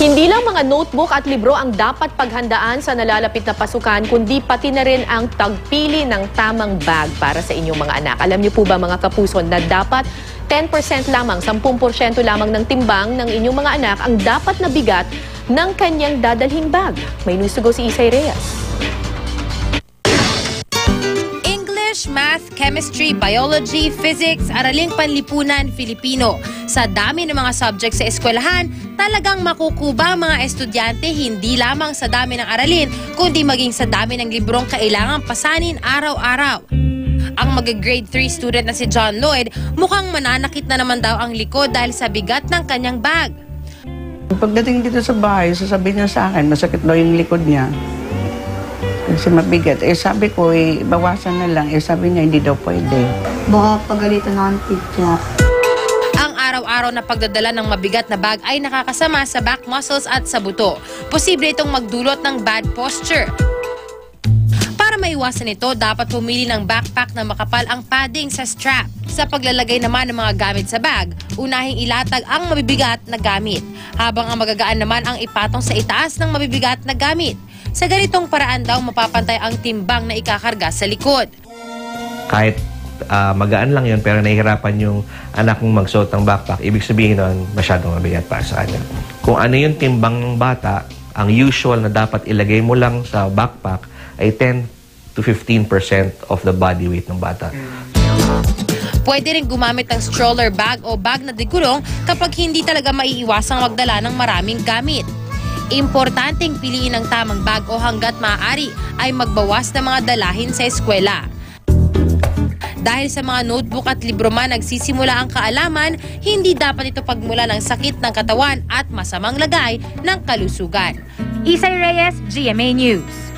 Hindi lang mga notebook at libro ang dapat paghandaan sa nalalapit na pasukan, kundi pati na rin ang tagpili ng tamang bag para sa inyong mga anak. Alam niyo po ba mga kapuso na dapat 10% lamang, 10% lamang ng timbang ng inyong mga anak ang dapat na bigat ng kanyang dadalhing bag? May news to go si Isay Reyes. English, Math, Chemistry, Biology, Physics, Araling Panlipunan, Filipino. Sa dami ng mga subjects sa eskwelahan, talagang makukuba ang mga estudyante hindi lamang sa dami ng aralin, kundi maging sa dami ng librong kailangang pasanin araw-araw. Ang mag-grade 3 student na si John Lloyd, mukhang mananakit na naman daw ang likod dahil sa bigat ng kanyang bag. Pagdating dito sa bahay, sasabihin niya sa akin, masakit daw yung likod niya. Kasi mabigat. Sabi ko, bawasan na lang. Sabi niya, hindi daw pwede. Baka pagalitan ng teacher. Ang araw-araw na pagdadala ng mabigat na bag ay nakakasama sa back muscles at sa buto. Posible itong magdulot ng bad posture. Para maiwasan ito, dapat pumili ng backpack na makapal ang padding sa strap. Sa paglalagay naman ng mga gamit sa bag, unahing ilatag ang mabibigat na gamit, habang ang magagaan naman ang ipatong sa itaas ng mabibigat na gamit. Sa ganitong paraan daw mapapantay ang timbang na ikakarga sa likod. Kahit magaan lang yun pero nahihirapan yung anak mong magsuot ng backpack, ibig sabihin nun masyadong mabigat para sa kanya. Kung ano yung timbang ng bata, ang usual na dapat ilagay mo lang sa backpack ay 10 to 15% of the body weight ng bata. Pwede rin gumamit ng stroller bag o bag na digulong kapag hindi talaga maiiwasang magdala ng maraming gamit. Importanteng piliin ang tamang bag o hanggat maaari ay magbawas ng mga dalahin sa eskwela. Dahil sa mga notebook at libro man nagsisimula ang kaalaman, hindi dapat ito pagmula ng sakit ng katawan at masamang lagay ng kalusugan. Isay Reyes, GMA News.